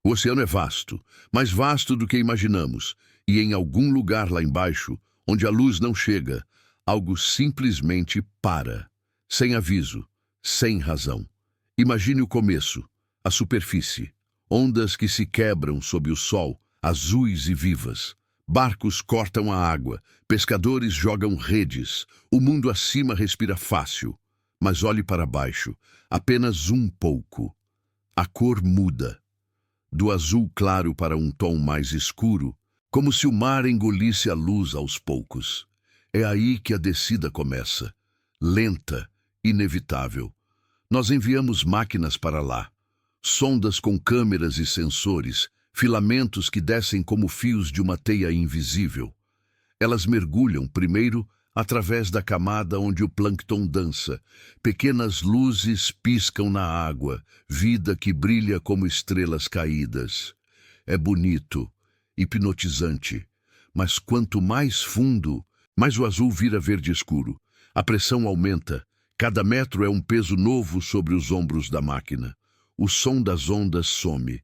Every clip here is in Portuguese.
O oceano é vasto, mais vasto do que imaginamos, e em algum lugar lá embaixo, onde a luz não chega, algo simplesmente para, sem aviso, sem razão. Imagine o começo, a superfície, ondas que se quebram sob o sol, azuis e vivas. Barcos cortam a água, pescadores jogam redes, o mundo acima respira fácil. Mas olhe para baixo, apenas um pouco. A cor muda. Do azul claro para um tom mais escuro, como se o mar engolisse a luz aos poucos. É aí que a descida começa, lenta, inevitável. Nós enviamos máquinas para lá, sondas com câmeras e sensores, filamentos que descem como fios de uma teia invisível. Elas mergulham primeiro através da camada onde o plâncton dança. Pequenas luzes piscam na água, vida que brilha como estrelas caídas. É bonito, hipnotizante, mas quanto mais fundo, mais o azul vira verde escuro. A pressão aumenta, cada metro é um peso novo sobre os ombros da máquina. O som das ondas some,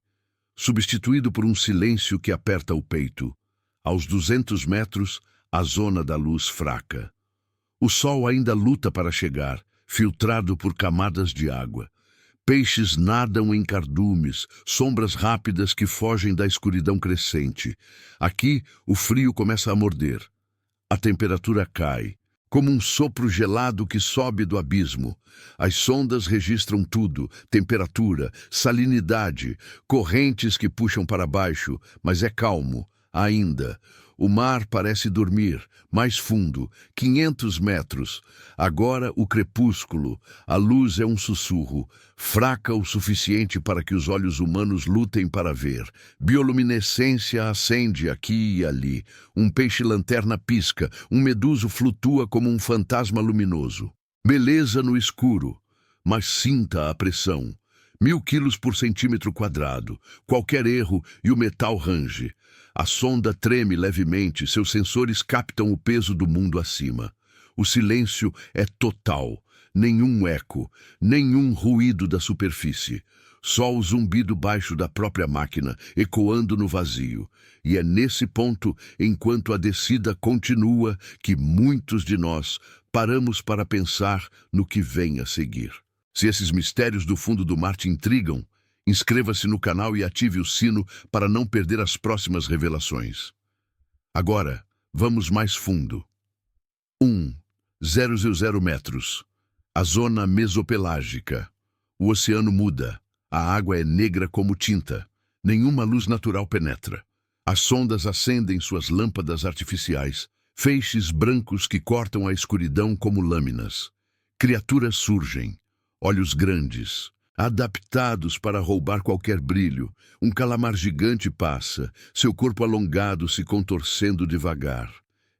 substituído por um silêncio que aperta o peito. Aos 200 metros, a zona da luz fraca. O sol ainda luta para chegar, filtrado por camadas de água. Peixes nadam em cardumes, sombras rápidas que fogem da escuridão crescente. Aqui, o frio começa a morder. A temperatura cai, como um sopro gelado que sobe do abismo. As sondas registram tudo, temperatura, salinidade, correntes que puxam para baixo, mas é calmo, ainda. O mar parece dormir, mais fundo, 500 metros. Agora o crepúsculo, a luz é um sussurro, fraca o suficiente para que os olhos humanos lutem para ver. Bioluminescência acende aqui e ali. Um peixe-lanterna pisca, um meduso flutua como um fantasma luminoso. Beleza no escuro, mas sinta a pressão. 1000 quilos por centímetro quadrado. Qualquer erro e o metal range. A sonda treme levemente, seus sensores captam o peso do mundo acima. O silêncio é total, nenhum eco, nenhum ruído da superfície. Só o zumbido baixo da própria máquina, ecoando no vazio. E é nesse ponto, enquanto a descida continua, que muitos de nós paramos para pensar no que vem a seguir. Se esses mistérios do fundo do mar te intrigam, inscreva-se no canal e ative o sino para não perder as próximas revelações. Agora, vamos mais fundo. 1,000 metros. A zona mesopelágica. O oceano muda. A água é negra como tinta. Nenhuma luz natural penetra. As sondas acendem suas lâmpadas artificiais, feixes brancos que cortam a escuridão como lâminas. Criaturas surgem, olhos grandes, adaptados para roubar qualquer brilho. Um calamar gigante passa, seu corpo alongado se contorcendo devagar.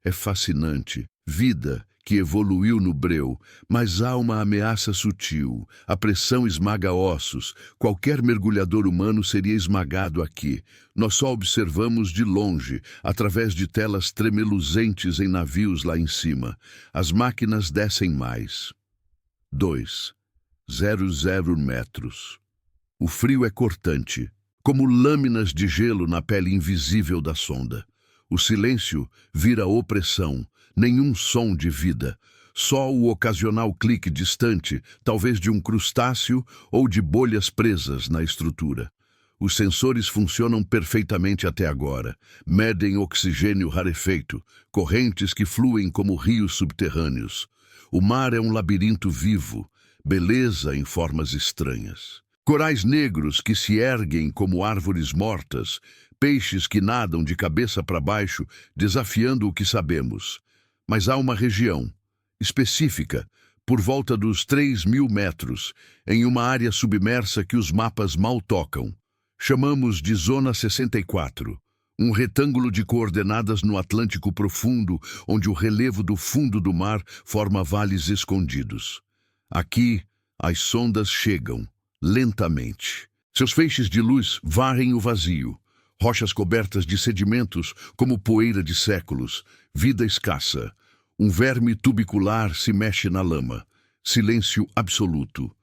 É fascinante. Vida que evoluiu no breu, mas há uma ameaça sutil. A pressão esmaga ossos. Qualquer mergulhador humano seria esmagado aqui. Nós só observamos de longe, através de telas tremeluzentes em navios lá em cima. As máquinas descem mais. 2,000 metros. O frio é cortante, como lâminas de gelo na pele invisível da sonda. O silêncio vira opressão, nenhum som de vida, só o ocasional clique distante, talvez de um crustáceo ou de bolhas presas na estrutura. Os sensores funcionam perfeitamente até agora, medem oxigênio rarefeito, correntes que fluem como rios subterrâneos. O mar é um labirinto vivo, beleza em formas estranhas. Corais negros que se erguem como árvores mortas, peixes que nadam de cabeça para baixo, desafiando o que sabemos. Mas há uma região específica, por volta dos 3.000 metros, em uma área submersa que os mapas mal tocam. Chamamos de Zona 64, um retângulo de coordenadas no Atlântico profundo, onde o relevo do fundo do mar forma vales escondidos. Aqui, as sondas chegam, lentamente. Seus feixes de luz varrem o vazio. Rochas cobertas de sedimentos como poeira de séculos. Vida escassa. Um verme tubicular se mexe na lama. Silêncio absoluto.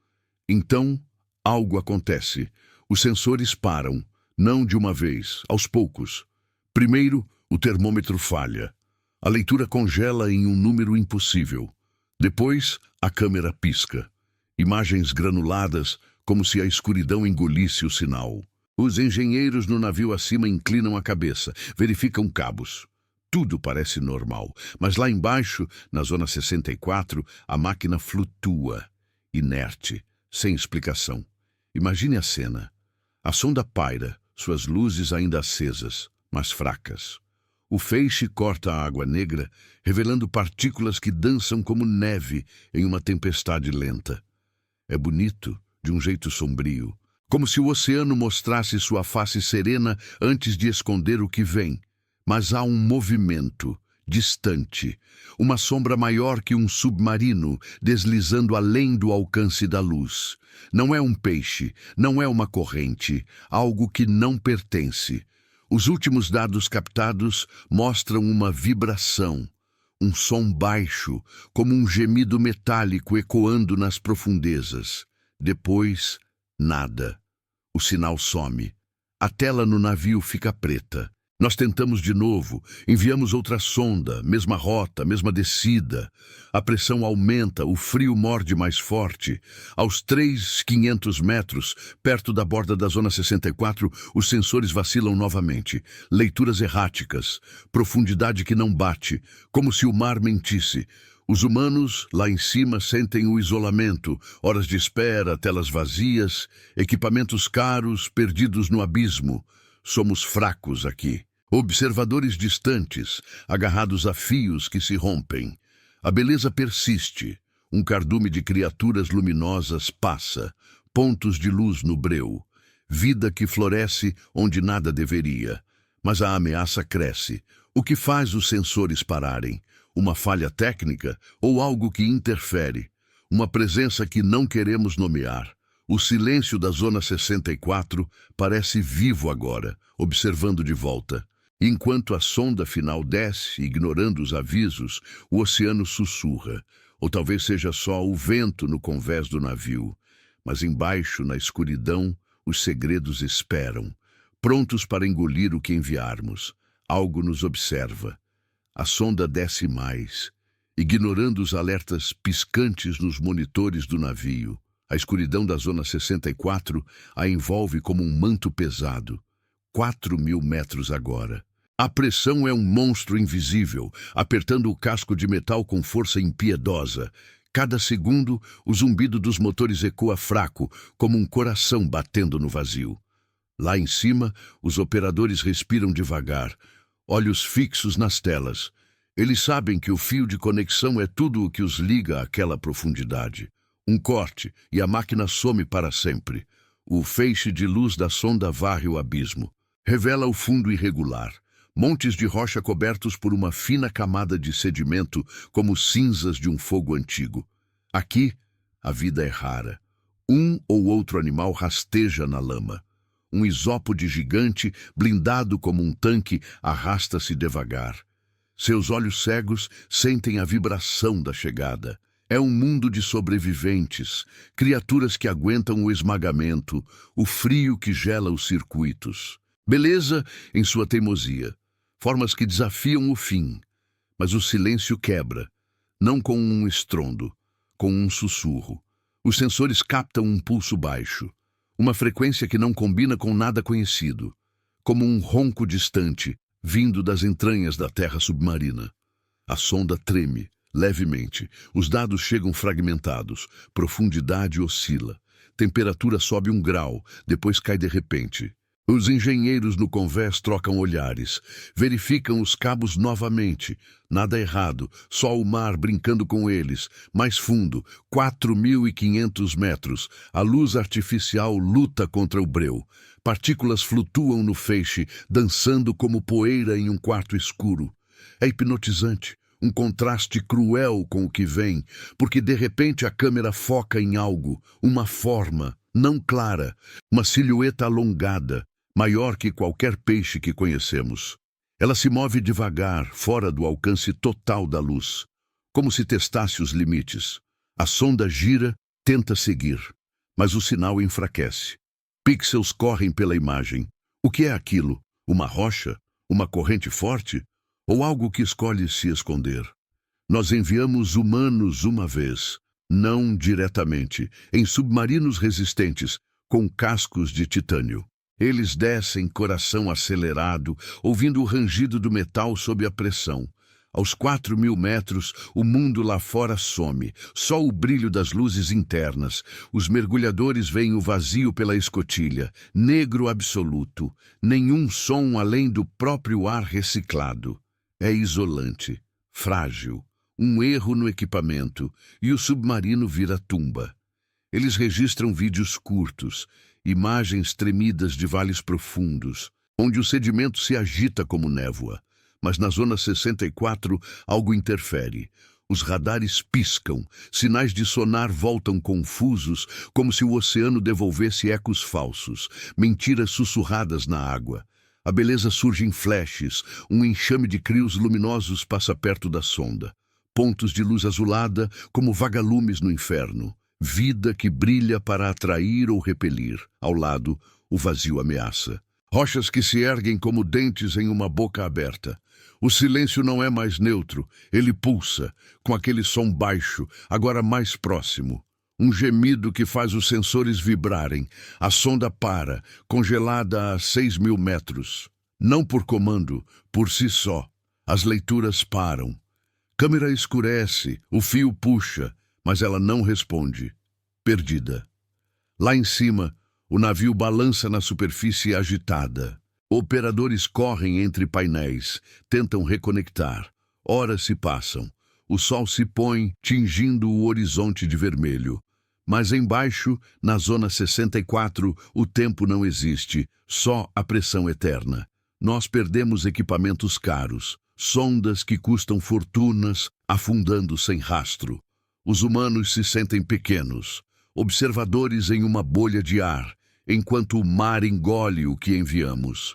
Então, algo acontece. Os sensores param. Não de uma vez, aos poucos. Primeiro, o termômetro falha. A leitura congela em um número impossível. Depois, a câmera pisca. Imagens granuladas, como se a escuridão engolisse o sinal. Os engenheiros no navio acima inclinam a cabeça, verificam cabos. Tudo parece normal, mas lá embaixo, na zona 64, a máquina flutua, inerte, sem explicação. Imagine a cena. A sonda paira, suas luzes ainda acesas, mas fracas. O feixe corta a água negra, revelando partículas que dançam como neve em uma tempestade lenta. É bonito, de um jeito sombrio, como se o oceano mostrasse sua face serena antes de esconder o que vem. Mas há um movimento, distante, uma sombra maior que um submarino, deslizando além do alcance da luz. Não é um peixe, não é uma corrente, algo que não pertence. Os últimos dados captados mostram uma vibração, um som baixo, como um gemido metálico ecoando nas profundezas. Depois, nada. O sinal some. A tela no navio fica preta. Nós tentamos de novo, enviamos outra sonda, mesma rota, mesma descida. A pressão aumenta, o frio morde mais forte. Aos 3.500 metros, perto da borda da zona 64, os sensores vacilam novamente. Leituras erráticas, profundidade que não bate, como se o mar mentisse. Os humanos, lá em cima, sentem o isolamento, horas de espera, telas vazias, equipamentos caros, perdidos no abismo. Somos fracos aqui. Observadores distantes, agarrados a fios que se rompem. A beleza persiste. Um cardume de criaturas luminosas passa. Pontos de luz no breu. Vida que floresce onde nada deveria. Mas a ameaça cresce. O que faz os sensores pararem? Uma falha técnica ou algo que interfere? Uma presença que não queremos nomear. O silêncio da zona 64 parece vivo agora, observando de volta. Enquanto a sonda final desce, ignorando os avisos, o oceano sussurra. Ou talvez seja só o vento no convés do navio. Mas embaixo, na escuridão, os segredos esperam, prontos para engolir o que enviarmos. Algo nos observa. A sonda desce mais, ignorando os alertas piscantes nos monitores do navio. A escuridão da zona 64 a envolve como um manto pesado. 4.000 metros agora. A pressão é um monstro invisível, apertando o casco de metal com força impiedosa. Cada segundo, o zumbido dos motores ecoa fraco, como um coração batendo no vazio. Lá em cima, os operadores respiram devagar, olhos fixos nas telas. Eles sabem que o fio de conexão é tudo o que os liga àquela profundidade. Um corte, e a máquina some para sempre. O feixe de luz da sonda varre o abismo. Revela o fundo irregular. Montes de rocha cobertos por uma fina camada de sedimento, como cinzas de um fogo antigo. Aqui, a vida é rara. Um ou outro animal rasteja na lama. Um isópode gigante, blindado como um tanque, arrasta-se devagar. Seus olhos cegos sentem a vibração da chegada. É um mundo de sobreviventes, criaturas que aguentam o esmagamento, o frio que gela os circuitos. Beleza em sua teimosia. Formas que desafiam o fim. Mas o silêncio quebra, não com um estrondo, com um sussurro. Os sensores captam um pulso baixo, uma frequência que não combina com nada conhecido, como um ronco distante, vindo das entranhas da terra submarina. A sonda treme, levemente. Os dados chegam fragmentados. Profundidade oscila. Temperatura sobe 1 grau, depois cai de repente. Os engenheiros no convés trocam olhares, verificam os cabos novamente. Nada errado, só o mar brincando com eles. Mais fundo, 4.500 metros. A luz artificial luta contra o breu. Partículas flutuam no feixe, dançando como poeira em um quarto escuro. É hipnotizante, um contraste cruel com o que vem, porque de repente a câmera foca em algo, uma forma, não clara, uma silhueta alongada, maior que qualquer peixe que conhecemos. Ela se move devagar, fora do alcance total da luz, como se testasse os limites. A sonda gira, tenta seguir, mas o sinal enfraquece. Pixels correm pela imagem. O que é aquilo? Uma rocha? Uma corrente forte? Ou algo que escolhe se esconder? Nós enviamos humanos uma vez, não diretamente, em submarinos resistentes, com cascos de titânio. Eles descem, coração acelerado, ouvindo o rangido do metal sob a pressão. Aos 4.000 metros, o mundo lá fora some, só o brilho das luzes internas. Os mergulhadores veem o vazio pela escotilha, negro absoluto, nenhum som além do próprio ar reciclado. É isolante, frágil, um erro no equipamento, e o submarino vira tumba. Eles registram vídeos curtos, imagens tremidas de vales profundos, onde o sedimento se agita como névoa. Mas na zona 64 algo interfere. Os radares piscam, sinais de sonar voltam confusos, como se o oceano devolvesse ecos falsos, mentiras sussurradas na água. A beleza surge em flashes, um enxame de crios luminosos passa perto da sonda. Pontos de luz azulada, como vagalumes no inferno. Vida que brilha para atrair ou repelir. Ao lado, o vazio ameaça. Rochas que se erguem como dentes em uma boca aberta. O silêncio não é mais neutro, ele pulsa, com aquele som baixo, agora mais próximo. Um gemido que faz os sensores vibrarem. A sonda para, congelada a 6.000 metros. Não por comando, por si só. As leituras param. Câmera escurece, o fio puxa, mas ela não responde. Perdida. Lá em cima, o navio balança na superfície agitada. Operadores correm entre painéis, tentam reconectar. Horas se passam. O sol se põe, tingindo o horizonte de vermelho. Mas embaixo, na zona 64, o tempo não existe, só a pressão eterna. Nós perdemos equipamentos caros, sondas que custam fortunas, afundando sem rastro. Os humanos se sentem pequenos, observadores em uma bolha de ar, enquanto o mar engole o que enviamos.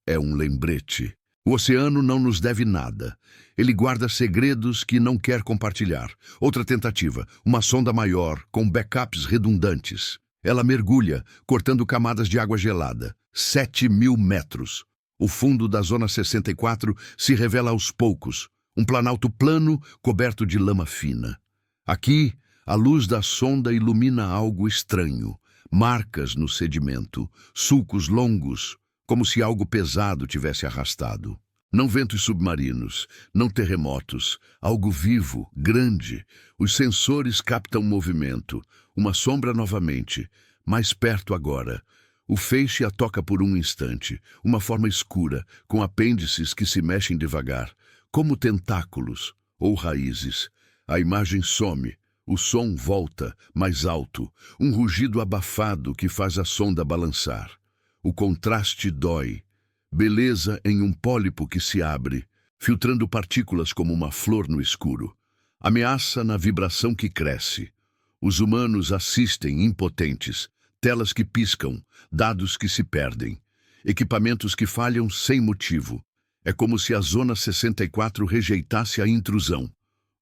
É um lembrete. O oceano não nos deve nada. Ele guarda segredos que não quer compartilhar. Outra tentativa, uma sonda maior, com backups redundantes. Ela mergulha, cortando camadas de água gelada. 7.000 metros. O fundo da zona 64 se revela aos poucos. Um planalto plano, coberto de lama fina. Aqui, a luz da sonda ilumina algo estranho. Marcas no sedimento, sulcos longos, como se algo pesado tivesse arrastado. Não ventos submarinos, não terremotos, algo vivo, grande. Os sensores captam movimento, uma sombra novamente, mais perto agora. O feixe a toca por um instante, uma forma escura, com apêndices que se mexem devagar, como tentáculos ou raízes. A imagem some, o som volta, mais alto, um rugido abafado que faz a sonda balançar. O contraste dói. Beleza em um pólipo que se abre, filtrando partículas como uma flor no escuro. Ameaça na vibração que cresce. Os humanos assistem impotentes, telas que piscam, dados que se perdem, equipamentos que falham sem motivo. É como se a Zona 64 rejeitasse a intrusão.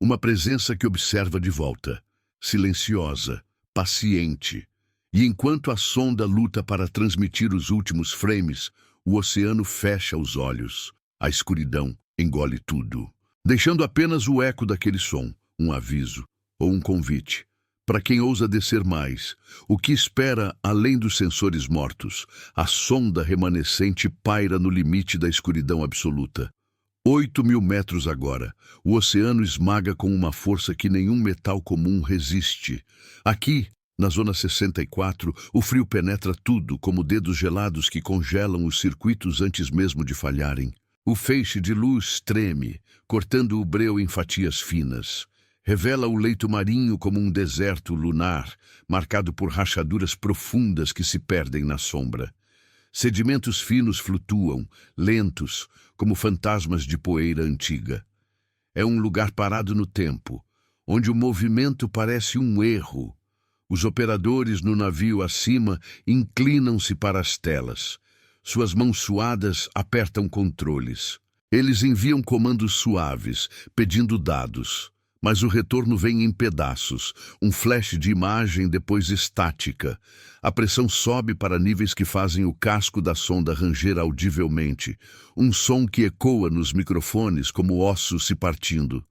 Uma presença que observa de volta, silenciosa, paciente. E enquanto a sonda luta para transmitir os últimos frames, o oceano fecha os olhos. A escuridão engole tudo, deixando apenas o eco daquele som, um aviso ou um convite. Para quem ousa descer mais, o que espera além dos sensores mortos, a sonda remanescente paira no limite da escuridão absoluta. 8.000 metros agora, o oceano esmaga com uma força que nenhum metal comum resiste. Aqui, na Zona 64, o frio penetra tudo como dedos gelados que congelam os circuitos antes mesmo de falharem. O feixe de luz treme, cortando o breu em fatias finas. Revela o leito marinho como um deserto lunar, marcado por rachaduras profundas que se perdem na sombra. Sedimentos finos flutuam, lentos, como fantasmas de poeira antiga. É um lugar parado no tempo, onde o movimento parece um erro. Os operadores no navio acima inclinam-se para as telas. Suas mãos suadas apertam controles. Eles enviam comandos suaves, pedindo dados. Mas o retorno vem em pedaços, um flash de imagem depois estática. A pressão sobe para níveis que fazem o casco da sonda ranger audivelmente, um som que ecoa nos microfones como ossos se partindo.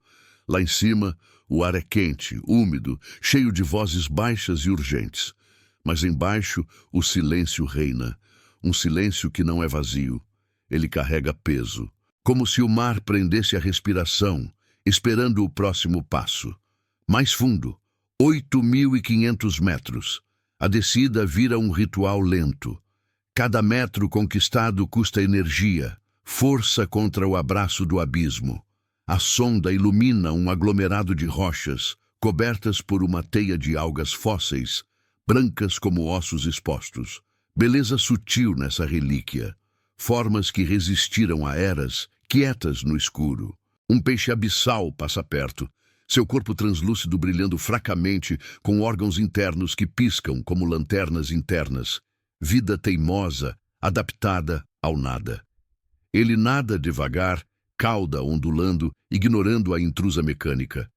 Lá em cima, o ar é quente, úmido, cheio de vozes baixas e urgentes. Mas embaixo, o silêncio reina, um silêncio que não é vazio. Ele carrega peso, como se o mar prendesse a respiração, esperando o próximo passo. Mais fundo, 8.500 metros. A descida vira um ritual lento. Cada metro conquistado custa energia, força contra o abraço do abismo. A sonda ilumina um aglomerado de rochas, cobertas por uma teia de algas fósseis, brancas como ossos expostos. Beleza sutil nessa relíquia. Formas que resistiram a eras, quietas no escuro. Um peixe abissal passa perto, seu corpo translúcido brilhando fracamente, com órgãos internos que piscam como lanternas internas. Vida teimosa, adaptada ao nada. Ele nada devagar, cauda ondulando, ignorando a intrusa mecânica.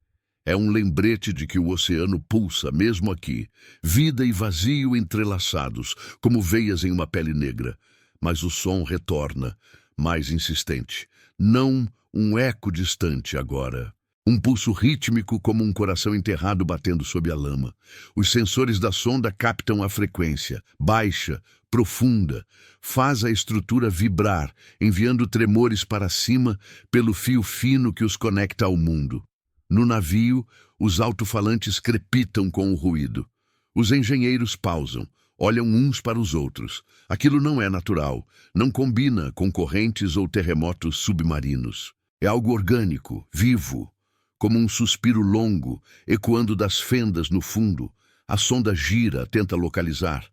É um lembrete de que o oceano pulsa mesmo aqui, vida e vazio entrelaçados, como veias em uma pele negra. Mas o som retorna, mais insistente. Não um eco distante agora. Um pulso rítmico como um coração enterrado batendo sob a lama. Os sensores da sonda captam a frequência, baixa, profunda. Faz a estrutura vibrar, enviando tremores para cima pelo fio fino que os conecta ao mundo. No navio, os alto-falantes crepitam com o ruído. Os engenheiros pausam, olham uns para os outros. Aquilo não é natural, não combina com correntes ou terremotos submarinos. É algo orgânico, vivo, como um suspiro longo, ecoando das fendas no fundo. A sonda gira, tenta localizar.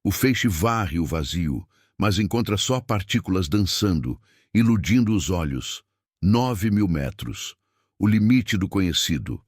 O feixe varre o vazio, mas encontra só partículas dançando, iludindo os olhos. 9.000 metros, o limite do conhecido.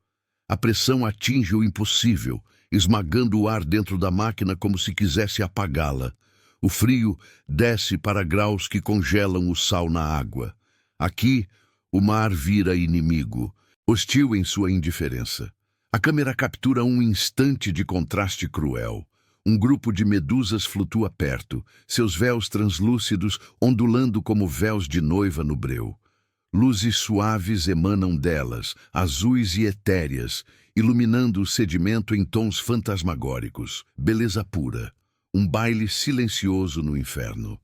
A pressão atinge o impossível, esmagando o ar dentro da máquina como se quisesse apagá-la. O frio desce para graus que congelam o sal na água. Aqui, o mar vira inimigo, hostil em sua indiferença. A câmera captura um instante de contraste cruel. Um grupo de medusas flutua perto, seus véus translúcidos ondulando como véus de noiva no breu. Luzes suaves emanam delas, azuis e etéreas, iluminando o sedimento em tons fantasmagóricos. Beleza pura, um baile silencioso no inferno.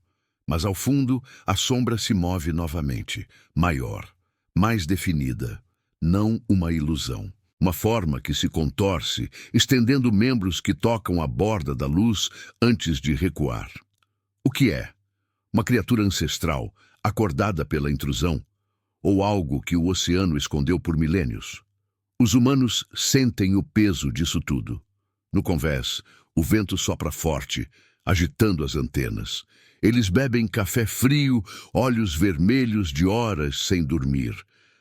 Mas ao fundo, a sombra se move novamente, maior, mais definida, não uma ilusão. Uma forma que se contorce, estendendo membros que tocam a borda da luz antes de recuar. O que é? Uma criatura ancestral, acordada pela intrusão? Ou algo que o oceano escondeu por milênios? Os humanos sentem o peso disso tudo. No convés, o vento sopra forte, agitando as antenas. Eles bebem café frio, olhos vermelhos de horas sem dormir.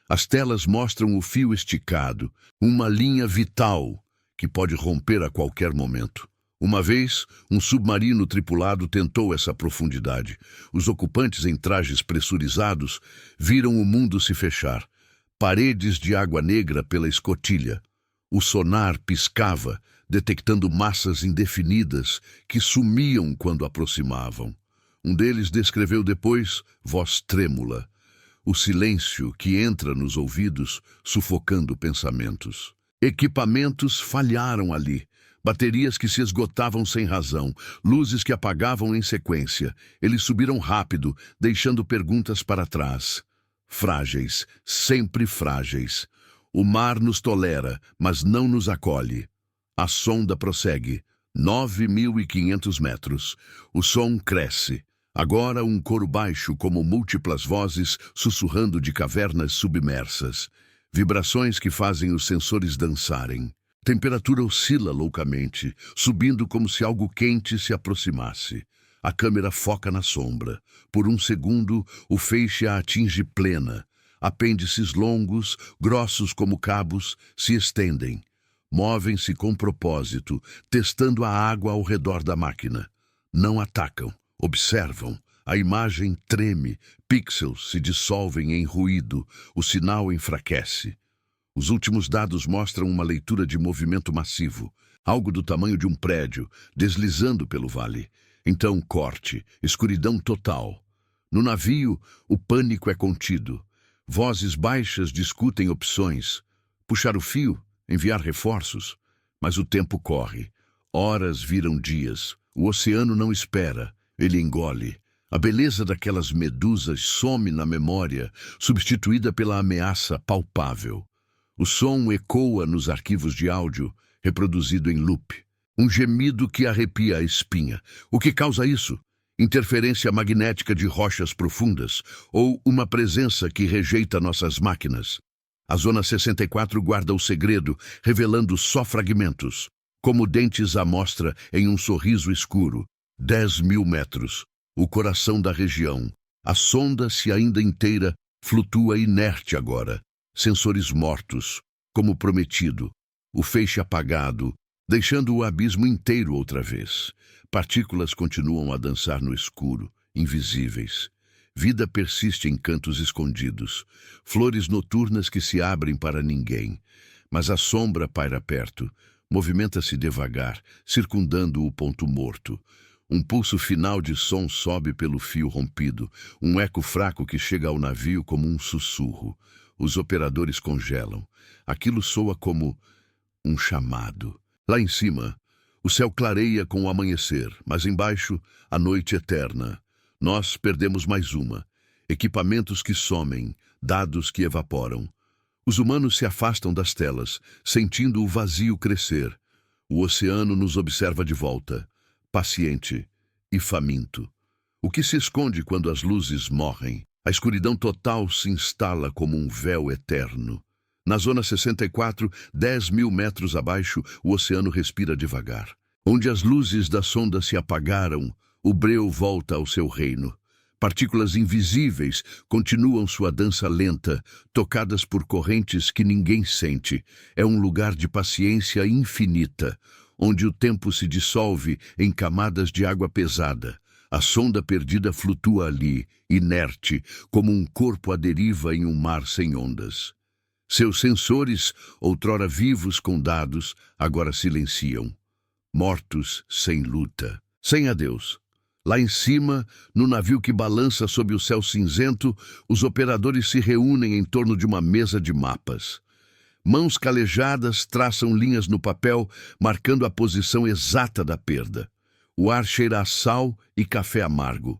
As telas mostram o fio esticado, uma linha vital que pode romper a qualquer momento. Uma vez, um submarino tripulado tentou essa profundidade. Os ocupantes em trajes pressurizados viram o mundo se fechar. Paredes de água negra pela escotilha. O sonar piscava, detectando massas indefinidas que sumiam quando aproximavam. Um deles descreveu depois, voz trêmula, o silêncio que entra nos ouvidos, sufocando pensamentos. Equipamentos falharam ali. Baterias que se esgotavam sem razão, luzes que apagavam em sequência. Eles subiram rápido, deixando perguntas para trás. Frágeis, sempre frágeis. O mar nos tolera, mas não nos acolhe. A sonda prossegue. 9.500 metros. O som cresce. Agora um coro baixo como múltiplas vozes sussurrando de cavernas submersas. Vibrações que fazem os sensores dançarem. Temperatura oscila loucamente, subindo como se algo quente se aproximasse. A câmera foca na sombra. Por um segundo, o feixe a atinge plena. Apêndices longos, grossos como cabos, se estendem. Movem-se com propósito, testando a água ao redor da máquina. Não atacam, observam. A imagem treme, pixels se dissolvem em ruído, o sinal enfraquece. Os últimos dados mostram uma leitura de movimento massivo, algo do tamanho de um prédio, deslizando pelo vale. Então, corte, escuridão total. No navio, o pânico é contido. Vozes baixas discutem opções. Puxar o fio, enviar reforços. Mas o tempo corre. Horas viram dias. O oceano não espera. Ele engole. A beleza daquelas medusas some na memória, substituída pela ameaça palpável. O som ecoa nos arquivos de áudio, reproduzido em loop. Um gemido que arrepia a espinha. O que causa isso? Interferência magnética de rochas profundas ou uma presença que rejeita nossas máquinas? A Zona 64 guarda o segredo, revelando só fragmentos, como dentes à mostra em um sorriso escuro. 10.000 metros. O coração da região. A sonda, se ainda inteira, flutua inerte agora. Sensores mortos, como prometido. O feixe apagado, deixando o abismo inteiro outra vez. Partículas continuam a dançar no escuro, invisíveis. Vida persiste em cantos escondidos. Flores noturnas que se abrem para ninguém. Mas a sombra paira perto. Movimenta-se devagar, circundando o ponto morto. Um pulso final de som sobe pelo fio rompido, um eco fraco que chega ao navio como um sussurro. Os operadores congelam. Aquilo soa como um chamado. Lá em cima, o céu clareia com o amanhecer, mas embaixo, a noite eterna. Nós perdemos mais uma. Equipamentos que somem, dados que evaporam. Os humanos se afastam das telas, sentindo o vazio crescer. O oceano nos observa de volta, paciente e faminto. O que se esconde quando as luzes morrem? A escuridão total se instala como um véu eterno. Na Zona 64, 10.000 metros abaixo, o oceano respira devagar. Onde as luzes da sonda se apagaram, o breu volta ao seu reino. Partículas invisíveis continuam sua dança lenta, tocadas por correntes que ninguém sente. É um lugar de paciência infinita, onde o tempo se dissolve em camadas de água pesada. A sonda perdida flutua ali, inerte, como um corpo à deriva em um mar sem ondas. Seus sensores, outrora vivos com dados, agora silenciam. Mortos sem luta, sem adeus. Lá em cima, no navio que balança sob o céu cinzento, os operadores se reúnem em torno de uma mesa de mapas. Mãos calejadas traçam linhas no papel, marcando a posição exata da perda. O ar cheira a sal e café amargo.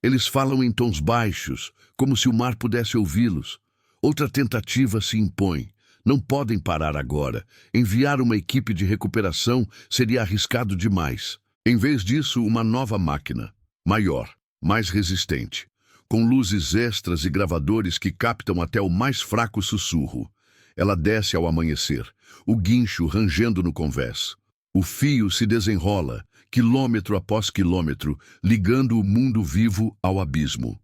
Eles falam em tons baixos, como se o mar pudesse ouvi-los. Outra tentativa se impõe. Não podem parar agora. Enviar uma equipe de recuperação seria arriscado demais. Em vez disso, uma nova máquina, maior, mais resistente, com luzes extras e gravadores que captam até o mais fraco sussurro. Ela desce ao amanhecer, o guincho rangendo no convés. O fio se desenrola, quilômetro após quilômetro, ligando o mundo vivo ao abismo.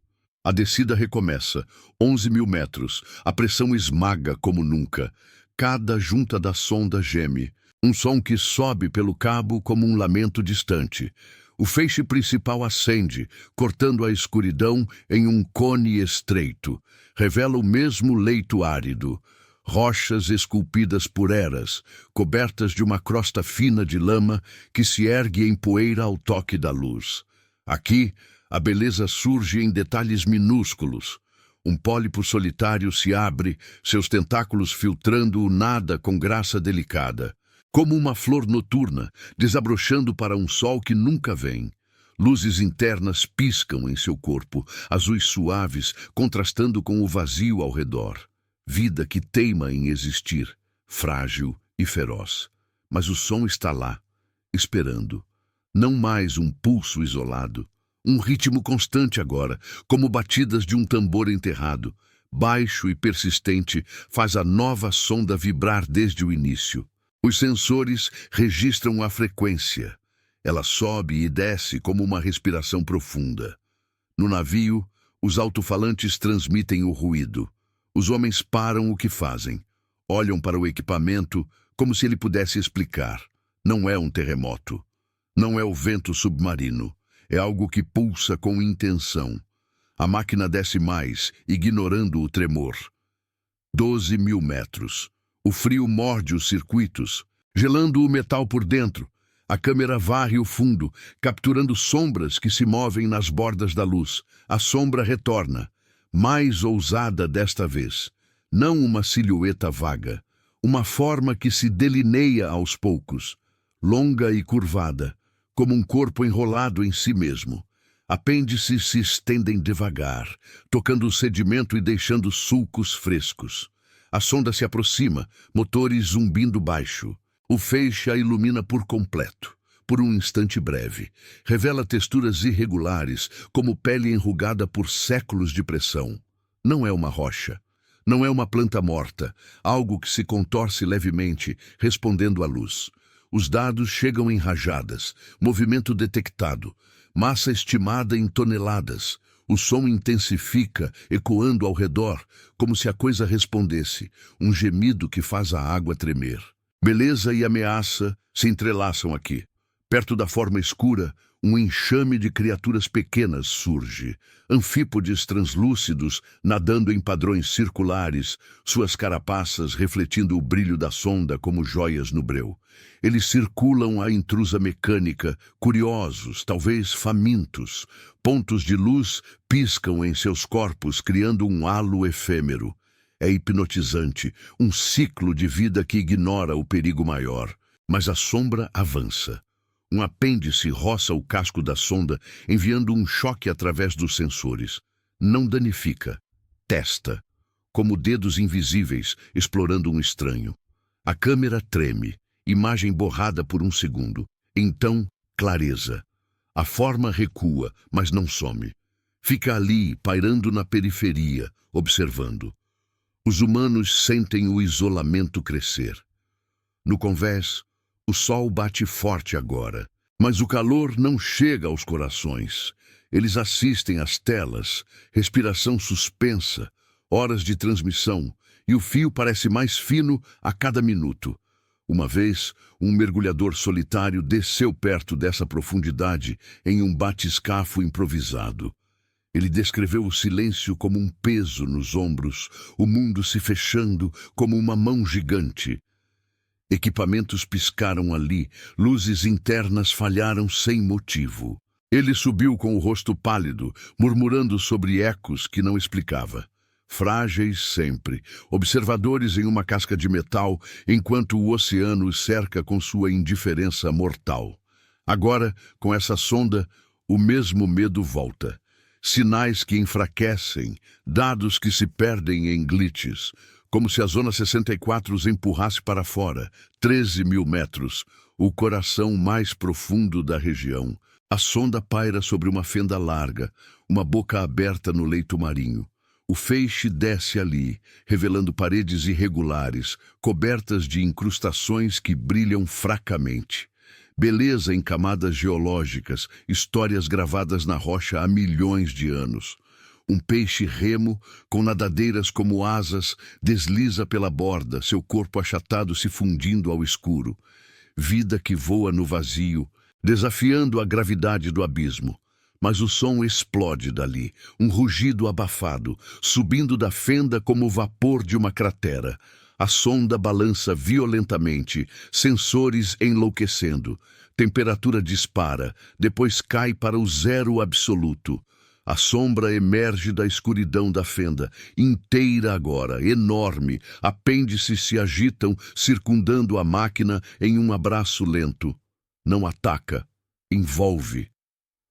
A descida recomeça, 11.000 metros, a pressão esmaga como nunca. Cada junta da sonda geme, um som que sobe pelo cabo como um lamento distante. O feixe principal acende, cortando a escuridão em um cone estreito. Revela o mesmo leito árido. Rochas esculpidas por eras, cobertas de uma crosta fina de lama que se ergue em poeira ao toque da luz. Aqui, a beleza surge em detalhes minúsculos. Um pólipo solitário se abre, seus tentáculos filtrando o nada com graça delicada. Como uma flor noturna, desabrochando para um sol que nunca vem. Luzes internas piscam em seu corpo, azuis suaves, contrastando com o vazio ao redor. Vida que teima em existir, frágil e feroz. Mas o som está lá, esperando. Não mais um pulso isolado. Um ritmo constante agora, como batidas de um tambor enterrado. Baixo e persistente, faz a nova sonda vibrar desde o início. Os sensores registram a frequência. Ela sobe e desce como uma respiração profunda. No navio, os alto-falantes transmitem o ruído. Os homens param o que fazem. Olham para o equipamento como se ele pudesse explicar. Não é um terremoto. Não é o vento submarino. É algo que pulsa com intenção. A máquina desce mais, ignorando o tremor. 12.000 metros. O frio morde os circuitos, gelando o metal por dentro. A câmera varre o fundo, capturando sombras que se movem nas bordas da luz. A sombra retorna, mais ousada desta vez. Não uma silhueta vaga, uma forma que se delineia aos poucos, longa e curvada, como um corpo enrolado em si mesmo. Apêndices se estendem devagar, tocando o sedimento e deixando sulcos frescos. A sonda se aproxima, motores zumbindo baixo. O feixe a ilumina por completo, por um instante breve. Revela texturas irregulares, como pele enrugada por séculos de pressão. Não é uma rocha. Não é uma planta morta, algo que se contorce levemente, respondendo à luz. Os dados chegam em rajadas, movimento detectado, massa estimada em toneladas. O som intensifica, ecoando ao redor, como se a coisa respondesse, um gemido que faz a água tremer. Beleza e ameaça se entrelaçam aqui. Perto da forma escura, um enxame de criaturas pequenas surge. Anfípodes translúcidos, nadando em padrões circulares, suas carapaças refletindo o brilho da sonda como joias no breu. Eles circulam a intrusa mecânica, curiosos, talvez famintos. Pontos de luz piscam em seus corpos, criando um halo efêmero. É hipnotizante, um ciclo de vida que ignora o perigo maior. Mas a sombra avança. Um apêndice roça o casco da sonda, enviando um choque através dos sensores. Não danifica, testa, como dedos invisíveis explorando um estranho. A câmera treme, imagem borrada por um segundo. Então, clareza. A forma recua, mas não some. Fica ali, pairando na periferia, observando. Os humanos sentem o isolamento crescer. No convés, o sol bate forte agora, mas o calor não chega aos corações. Eles assistem às telas, respiração suspensa, horas de transmissão, e o fio parece mais fino a cada minuto. Uma vez, um mergulhador solitário desceu perto dessa profundidade em um batiscafo improvisado. Ele descreveu o silêncio como um peso nos ombros, o mundo se fechando como uma mão gigante. Equipamentos piscaram ali, luzes internas falharam sem motivo. Ele subiu com o rosto pálido, murmurando sobre ecos que não explicava. Frágeis sempre, observadores em uma casca de metal, enquanto o oceano os cerca com sua indiferença mortal. Agora, com essa sonda, o mesmo medo volta. Sinais que enfraquecem, dados que se perdem em glitches, como se a Zona 64 os empurrasse para fora, 13.000 metros, o coração mais profundo da região. A sonda paira sobre uma fenda larga, uma boca aberta no leito marinho. O feixe desce ali, revelando paredes irregulares, cobertas de incrustações que brilham fracamente. Beleza em camadas geológicas, histórias gravadas na rocha há milhões de anos. Um peixe remo, com nadadeiras como asas, desliza pela borda, seu corpo achatado se fundindo ao escuro. Vida que voa no vazio, desafiando a gravidade do abismo. Mas o som explode dali, um rugido abafado, subindo da fenda como o vapor de uma cratera. A sonda balança violentamente, sensores enlouquecendo. Temperatura dispara, depois cai para o zero absoluto. A sombra emerge da escuridão da fenda, inteira agora, enorme. Apêndices se agitam, circundando a máquina em um abraço lento. Não ataca, envolve.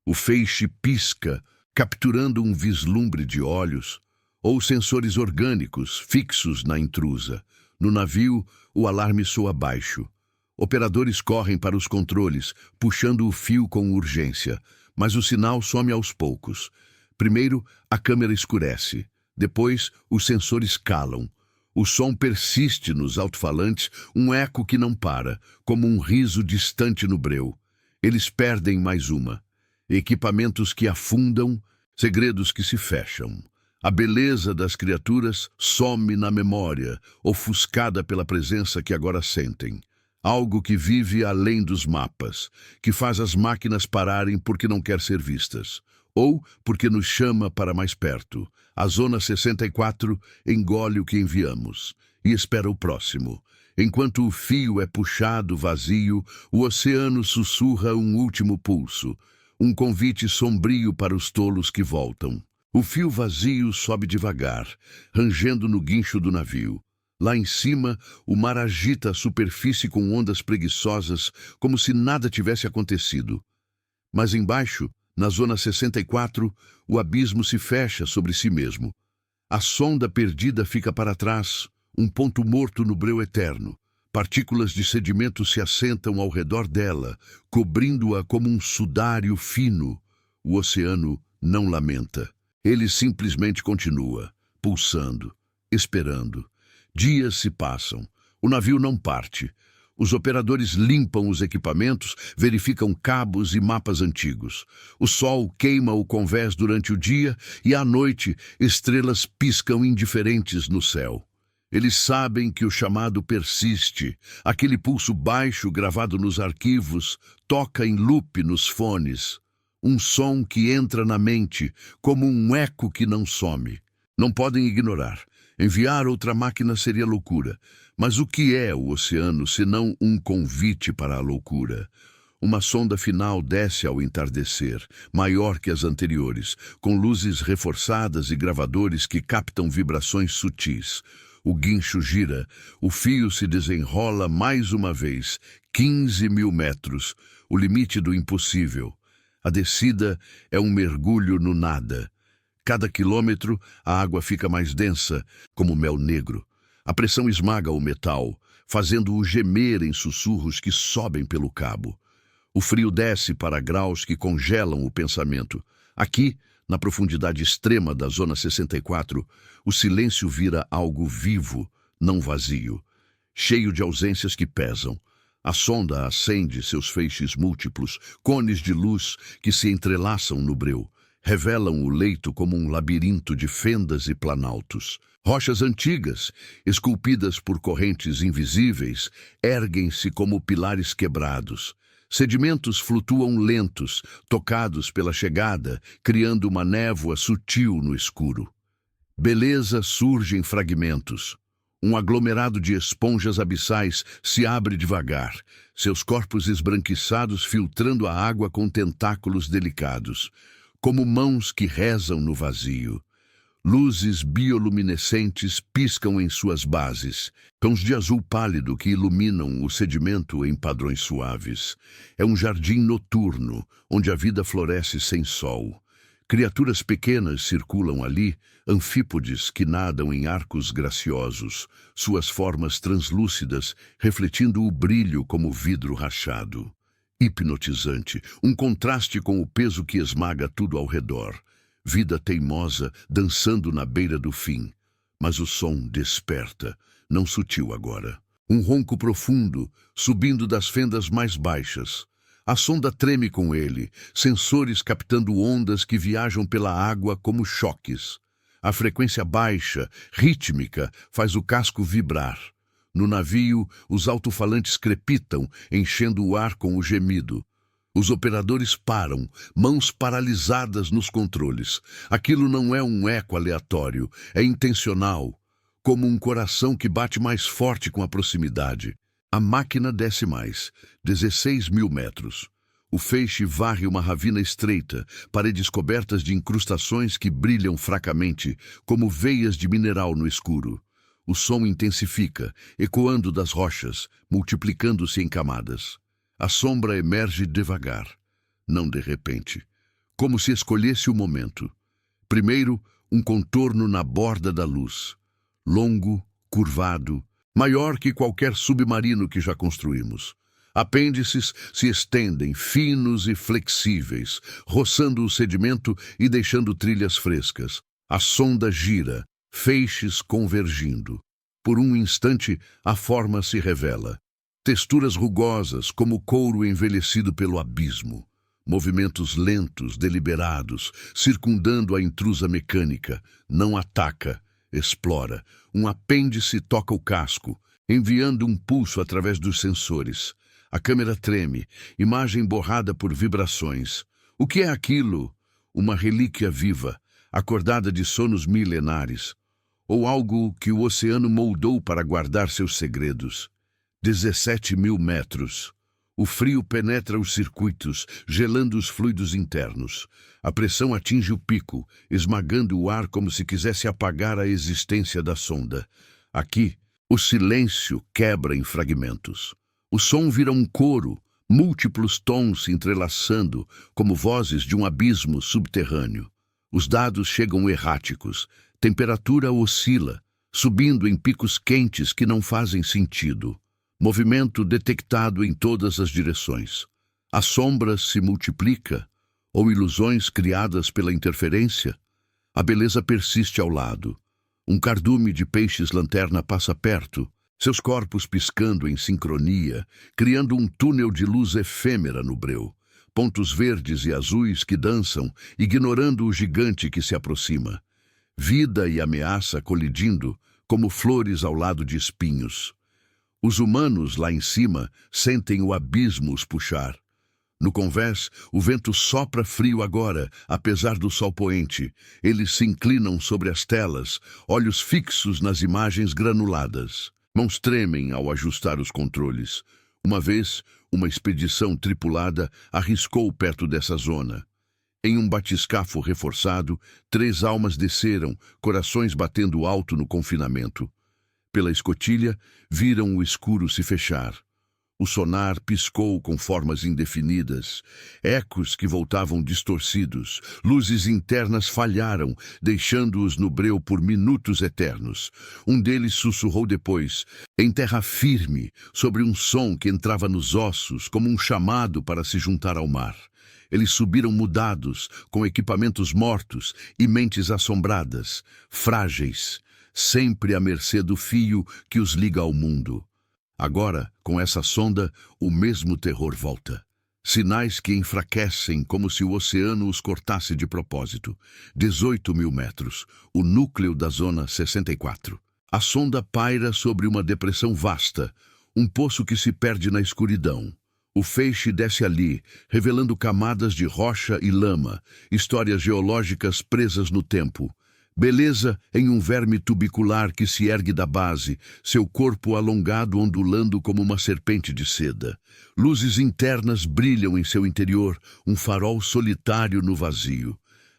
O feixe pisca, capturando um vislumbre de olhos, ou sensores orgânicos fixos na intrusa. No navio, o alarme soa baixo. Operadores correm para os controles, puxando o fio com urgência, mas o sinal some aos poucos. Primeiro, a câmera escurece. Depois, os sensores calam. O som persiste nos alto-falantes, um eco que não para, como um riso distante no breu. Eles perdem mais uma. Equipamentos que afundam, segredos que se fecham. A beleza das criaturas some na memória, ofuscada pela presença que agora sentem. Algo que vive além dos mapas, que faz as máquinas pararem porque não quer ser vistas, ou porque nos chama para mais perto. A Zona 64 engole o que enviamos, e espera o próximo. Enquanto o fio é puxado vazio, o oceano sussurra um último pulso, um convite sombrio para os tolos que voltam. O fio vazio sobe devagar, rangendo no guincho do navio. Lá em cima, o mar agita a superfície com ondas preguiçosas, como se nada tivesse acontecido. Mas embaixo, na zona 64, o abismo se fecha sobre si mesmo. A sonda perdida fica para trás, um ponto morto no breu eterno. Partículas de sedimento se assentam ao redor dela, cobrindo-a como um sudário fino. O oceano não lamenta. Ele simplesmente continua, pulsando, esperando. Dias se passam. O navio não parte. Os operadores limpam os equipamentos, verificam cabos e mapas antigos. O sol queima o convés durante o dia e à noite estrelas piscam indiferentes no céu. Eles sabem que o chamado persiste. Aquele pulso baixo gravado nos arquivos toca em loop nos fones. Um som que entra na mente, como um eco que não some. Não podem ignorar. Enviar outra máquina seria loucura. Mas o que é o oceano senão um convite para a loucura? Uma sonda final desce ao entardecer, maior que as anteriores, com luzes reforçadas e gravadores que captam vibrações sutis. O guincho gira, o fio se desenrola mais uma vez, 15.000 metros, o limite do impossível. A descida é um mergulho no nada. Cada quilômetro, a água fica mais densa, como mel negro. A pressão esmaga o metal, fazendo-o gemer em sussurros que sobem pelo cabo. O frio desce para graus que congelam o pensamento. Aqui, na profundidade extrema da Zona 64, o silêncio vira algo vivo, não vazio, cheio de ausências que pesam. A sonda acende seus feixes múltiplos, cones de luz que se entrelaçam no breu. Revelam o leito como um labirinto de fendas e planaltos. Rochas antigas, esculpidas por correntes invisíveis, erguem-se como pilares quebrados. Sedimentos flutuam lentos, tocados pela chegada, criando uma névoa sutil no escuro. Beleza surge em fragmentos. Um aglomerado de esponjas abissais se abre devagar, seus corpos esbranquiçados filtrando a água com tentáculos delicados, como mãos que rezam no vazio. Luzes bioluminescentes piscam em suas bases, tons de azul pálido que iluminam o sedimento em padrões suaves. É um jardim noturno, onde a vida floresce sem sol. Criaturas pequenas circulam ali, anfípodes que nadam em arcos graciosos, suas formas translúcidas refletindo o brilho como vidro rachado. Hipnotizante, um contraste com o peso que esmaga tudo ao redor. Vida teimosa, dançando na beira do fim. Mas o som desperta, não sutil agora. Um ronco profundo, subindo das fendas mais baixas. A sonda treme com ele, sensores captando ondas que viajam pela água como choques. A frequência baixa, rítmica, faz o casco vibrar. No navio, os alto-falantes crepitam, enchendo o ar com o gemido. Os operadores param, mãos paralisadas nos controles. Aquilo não é um eco aleatório, é intencional, como um coração que bate mais forte com a proximidade. A máquina desce mais, 16.000 metros. O feixe varre uma ravina estreita, paredes cobertas de incrustações que brilham fracamente, como veias de mineral no escuro. O som intensifica, ecoando das rochas, multiplicando-se em camadas. A sombra emerge devagar, não de repente, como se escolhesse o momento. Primeiro, um contorno na borda da luz, longo, curvado, maior que qualquer submarino que já construímos. Apêndices se estendem, finos e flexíveis, roçando o sedimento e deixando trilhas frescas. A sonda gira, feixes convergindo. Por um instante, a forma se revela. Texturas rugosas, como couro envelhecido pelo abismo. Movimentos lentos, deliberados, circundando a intrusa mecânica. Não ataca, explora. Um apêndice toca o casco, enviando um pulso através dos sensores. A câmera treme, imagem borrada por vibrações. O que é aquilo? Uma relíquia viva, acordada de sonos milenares. ou algo que o oceano moldou para guardar seus segredos. 17.000 metros. O frio penetra os circuitos, gelando os fluidos internos. A pressão atinge o pico, esmagando o ar como se quisesse apagar a existência da sonda. Aqui, o silêncio quebra em fragmentos. O som vira um coro, múltiplos tons se entrelaçando, como vozes de um abismo subterrâneo. Os dados chegam erráticos. Temperatura oscila, subindo em picos quentes que não fazem sentido. Movimento detectado em todas as direções. A sombra se multiplica, ou ilusões criadas pela interferência. A beleza persiste ao lado. Um cardume de peixes-lanterna passa perto, seus corpos piscando em sincronia, criando um túnel de luz efêmera no breu. Pontos verdes e azuis que dançam, ignorando o gigante que se aproxima. Vida e ameaça colidindo, como flores ao lado de espinhos. Os humanos lá em cima sentem o abismo os puxar. No convés, o vento sopra frio agora, apesar do sol poente. Eles se inclinam sobre as telas, olhos fixos nas imagens granuladas. Mãos tremem ao ajustar os controles. Uma vez, uma expedição tripulada arriscou perto dessa zona. Em um batiscafo reforçado, 3 almas desceram, corações batendo alto no confinamento. Pela escotilha, viram o escuro se fechar. O sonar piscou com formas indefinidas, ecos que voltavam distorcidos, luzes internas falharam, deixando-os no breu por minutos eternos. Um deles sussurrou depois, em terra firme, sobre um som que entrava nos ossos como um chamado para se juntar ao mar. Eles subiram mudados, com equipamentos mortos e mentes assombradas, frágeis, sempre à mercê do fio que os liga ao mundo. Agora, com essa sonda, o mesmo terror volta. Sinais que enfraquecem como se o oceano os cortasse de propósito. 18.000 metros, o núcleo da Zona 64. A sonda paira sobre uma depressão vasta, um poço que se perde na escuridão. O feixe desce ali, revelando camadas de rocha e lama, histórias geológicas presas no tempo. Beleza em um verme tubicular que se ergue da base, seu corpo alongado ondulando como uma serpente de seda. Luzes internas brilham em seu interior, um farol solitário no vazio.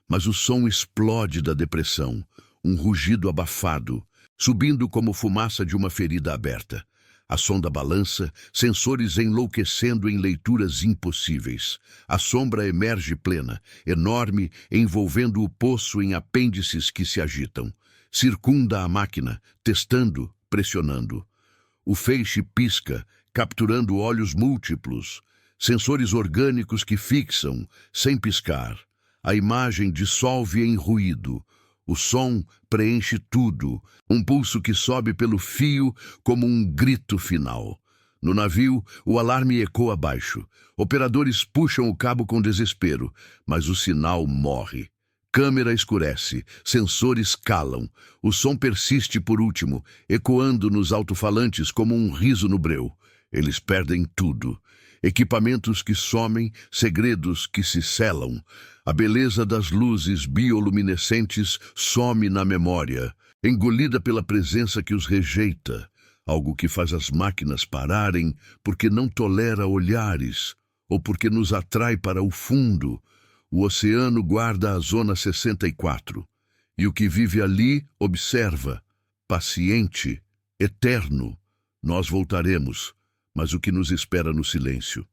Mas o som explode da depressão, um rugido abafado, subindo como fumaça de uma ferida aberta. A sonda balança, sensores enlouquecendo em leituras impossíveis. A sombra emerge plena, enorme, envolvendo o poço em apêndices que se agitam. Circunda a máquina, testando, pressionando. O feixe pisca, capturando olhos múltiplos. Sensores orgânicos que fixam, sem piscar. A imagem dissolve em ruído. O som preenche tudo, um pulso que sobe pelo fio como um grito final. No navio, o alarme ecoa abaixo. Operadores puxam o cabo com desespero, mas o sinal morre. Câmera escurece, sensores calam. O som persiste por último, ecoando nos alto-falantes como um riso no breu. Eles perdem tudo. Equipamentos que somem, segredos que se selam. A beleza das luzes bioluminescentes some na memória, engolida pela presença que os rejeita, algo que faz as máquinas pararem porque não tolera olhares, ou porque nos atrai para o fundo. O oceano guarda a Zona 64, e o que vive ali observa, paciente, eterno. Nós voltaremos, mas o que nos espera no silêncio?